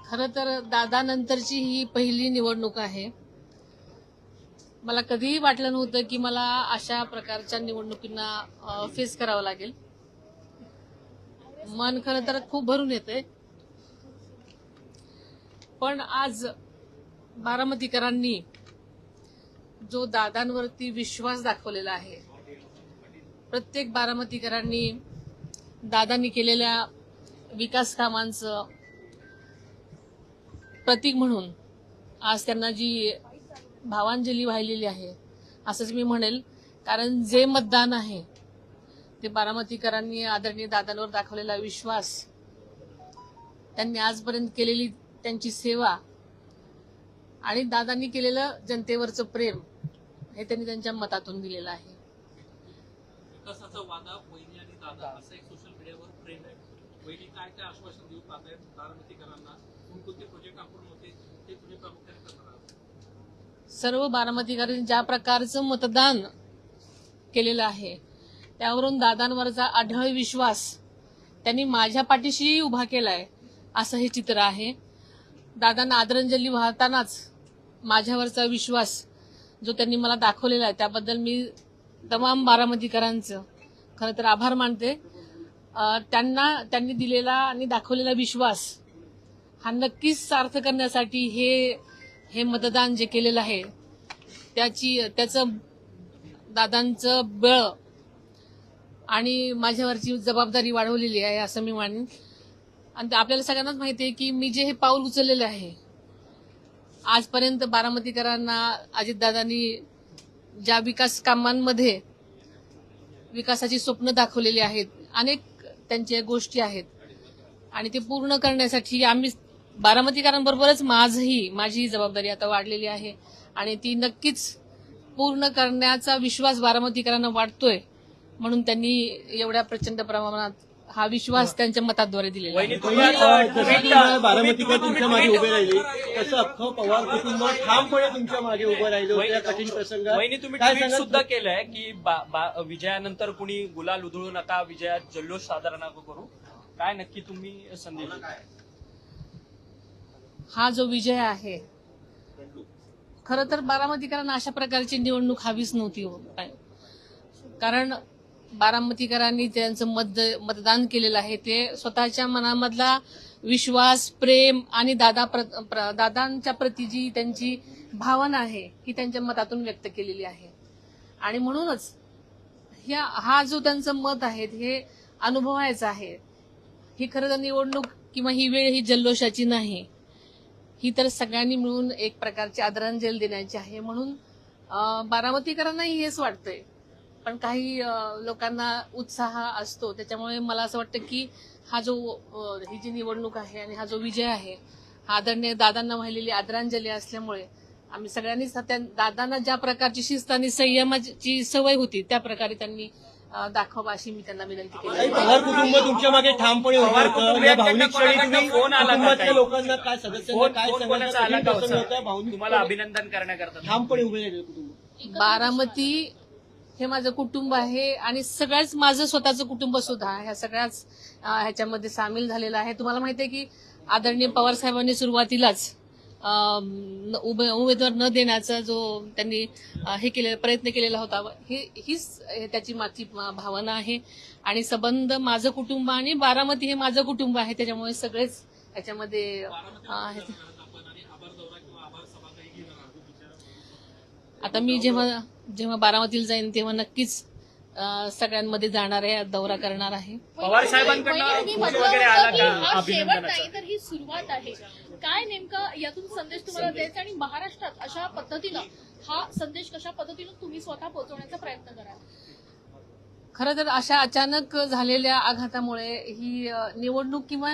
खरं तर दादानंतरची ही पहिली निवडणूक आहे. मला कधीही वाटलं नव्हतं की मला अशा प्रकारच्या निवडणुकींना फेस करावं लागेल. मन खरं तर खूप भरून येतंय. पण आज बारामतीकरांनी जो दादांवरती विश्वास दाखवलेला आहे, प्रत्येक बारामतीकरांनी दादांनी केलेल्या विकास कामांचं प्रतीक म्हणून आज त्यांना जी भावांजली वाहिलेली आहे असंच मी म्हणेल. कारण जे मतदान आहे ते बारामतीकरांनी आदरणीय दादांवर दाखवलेला विश्वास, त्यांनी आजपर्यंत केलेली त्यांची सेवा आणि दादांनी केलेलं जनतेवरचं प्रेम हे त्यांनी त्यांच्या मतातून दिलेलं आहे. विकासाचा वादा वहिनी आणि दादा असं एक सोशल मीडियावर ट्रेंड आहे. वहिनी काय काय आश्वासन देऊ पाहत आहेत बारामतीकरांना? कोणकोणते प्रोजेक्ट आपण होते ते तुम्ही प्रामुख्याने करणार आहात? सर्व बारामतीकरांनी ज्या प्रकारचं मतदान केलेलं आहे त्यावरून दादांवरचा अढळ विश्वास त्यांनी माझ्या पाठीशी उभा केलाय असं हे चित्र आहे. दादांना आदरांजली वाहतानाच माझ्यावरचा विश्वास जो त्यांनी मला दाखवलेला आहे त्याबद्दल मी तमाम बारामतीकरांचं खरं तर आभार मानते. त्यांनी दिलेला आणि दाखवलेला विश्वास हा नक्कीच सार्थ करण्यासाठी हे मतदान जे केलेलं आहे त्याचं दादांचं बळ आणि माझ्यावरची जबाबदारी वाढवलेली आहे असं मी मानेन. आणि आपल्याला सगळ्यांनाच माहिती आहे की मी जे हे पाऊल उचललेलं आहे आजपर्यंत बारामतीकरांना अजितदादांनी ज्या विकास कामांमध्ये विकासाची स्वप्न दाखवलेली आहेत, अनेक त्यांच्या गोष्टी आहेत आणि ते पूर्ण करण्यासाठी आम्ही बारामतीकरांबरोबरच माझी जबाबदारी आता वाढलेली आहे आणि ती नक्कीच पूर्ण करण्याचा विश्वास बारामतीकरांना वाटतोय. म्हणून त्यांनी एवढ्या प्रचंड प्रमाणात हा विश्वास त्यांच्या मताद्वारे दिलेला आहे. बारामतीकर तुमच्या मागे उभे राहिले तसं अख्खं पवार कुटुंब ठामपणे तुमच्या मागे उभं राहिलं होतं कठीण प्रसंगात. वहिनी तुम्ही ट्विट सुद्धा केलंय की विजयानंतर कुणी गुलाल उधळून आता विजयात जल्लोष साजरा नको करू. काय नक्की तुम्ही संदेश? हा जो विजय आहे खरं तर बारामतीकरांना अशा प्रकारची निवडणूक हवीच नव्हती. कारण बारामतीकरांनी त्यांचं मतदान केलेलं आहे ते स्वतःच्या मनामधला विश्वास, प्रेम आणि दादांच्या प्रती जी त्यांची भावना आहे ही त्यांच्या मतातून व्यक्त केलेली आहे. आणि म्हणूनच हा जो त्यांचं मत आहे हे अनुभवायचं आहे. ही खरं तर निवडणूक किंवा ही वेळ ही जल्लोषाची नाही, ही तर सगळ्यांनी मिळून एक प्रकारची आदरांजली देण्याची आहे. म्हणून बारामतीकरांनाही हेच वाटतंय. पण काही लोकांना उत्साह असतो, त्याच्यामुळे मला असं वाटतं की ही जी निवडणूक आहे आणि हा जो विजय आहे हा आदरणीय दादांना वाहिलेली आदरांजली असल्यामुळे आम्ही सगळ्यांनीच दादांना ज्या प्रकारची शिस्त आणि संयमाची सवय होती त्या प्रकारे त्यांनी दाखवा अशी मी त्यांना विनंती केली. पवार कुटुंब तुमच्या मागे ठामपणे उभं होतं. या भावनिक क्षणी तुम्ही कुटुंबातल्या लोकांना काय सदस्यांना काय सांगायचं? तुम्हाला अभिनंदन करण्याकरता ठामपणे उभे राहिले कुटुंब. बारामती हे माझं कुटुंब आहे आणि सगळ्याच माझं स्वतःचं कुटुंब सुद्धा ह्या सगळ्याच ह्याच्यामध्ये सामील झालेलं आहे. तुम्हाला माहिती आहे की आदरणीय पवार साहेबांनी सुरुवातीलाच उमेदवार न देण्याचा जो त्यांनी हे केलेला प्रयत्न केलेला होता, हीच त्याची माझी भावना आहे. आणि संबंध माझं कुटुंब आणि बारामती हे माझं कुटुंब आहे, त्याच्यामुळे सगळेच याच्यामध्ये आता मी जेव्हा बारामतीला जाईन तेव्हा नक्कीच सगळ्यांमध्ये जाणार आहे, दौरा करणार आहे. पवार साहेबांकडनं वगैरे आला का? शेवट नाही तर ही सुरुवात आहे. काय नेमका यातून संदेश तुम्हाला द्यायचा आणि महाराष्ट्रात अशा पद्धतीनं हा संदेश कशा पद्धतीनं तुम्ही स्वतः पोहोचवण्याचा प्रयत्न कराल? खरं तर अशा अचानक झालेल्या आघातामुळे ही निवडणूक किंवा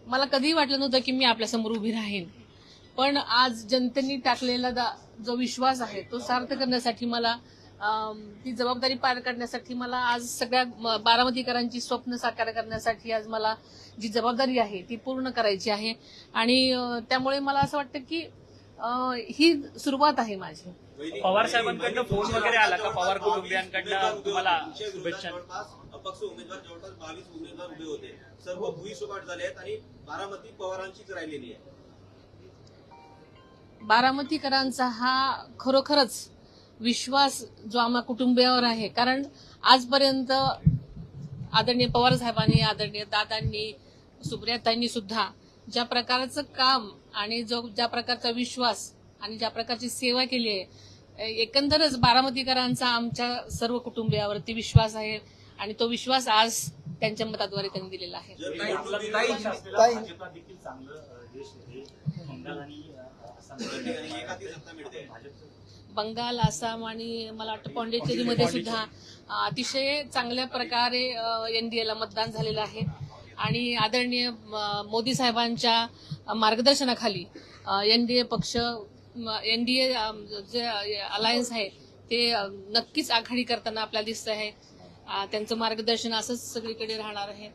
मला कधीही वाटलं नव्हतं की मी आपल्यासमोर उभी राहीन. पण आज जनतेने टाकलेला जो विश्वास आहे तो सार्थ करण्यासाठी मला ती जबाबदारी पार करण्यासाठी मला आज सगळ्या बारामतीकरांची स्वप्न साकार करण्यासाठी आज मला जी जबाबदारी आहे ती पूर्ण करायची आहे. आणि त्यामुळे मला असं वाटतं की ही सुरुवात आहे माझी. पवार साहेबांकडनं फोन वगैरे आला का? पवार कुटुंबियांकडनं तुम्हाला शुभेच्छा? अपक्ष उमेदवार जवळपास 22 उमेदवार उभे होते, सर्व भुईसपाट झाले आहेत आणि बारामती पवारांचीच राहिलेली आहे. बारामतीकरांचा हा खरोखरच विश्वास जो आम्हा कुटुंबियावर आहे, कारण आजपर्यंत आदरणीय पवार साहेबांनी, आदरणीय दादांनी, सुप्रियाताईंनी सुद्धा ज्या प्रकारचं काम आणि ज्या प्रकारचा विश्वास आणि ज्या प्रकारची सेवा केली आहे, एकंदरच बारामतीकरांचा आमच्या सर्व कुटुंबियावरती विश्वास आहे आणि तो विश्वास आज त्यांच्या मताद्वारे त्यांनी दिलेला आहे. भाजपला देखील चांगलं यश आहे. बंगाल आणि बंगाल, आसाम आणि मला वाटतं पॉंडिचेरीमध्ये सुद्धा अतिशय चांगल्या प्रकारे एनडीएला मतदान झालेलं आहे आणि आदरणीय मोदी साहेबांच्या मार्गदर्शनाखाली एनडीए पक्ष, एनडीए जे अलायन्स आहे ते नक्कीच आघाडी करताना आपल्याला दिसत आहे. त्यांचं मार्गदर्शन असंच सगळीकडे राहणार आहे.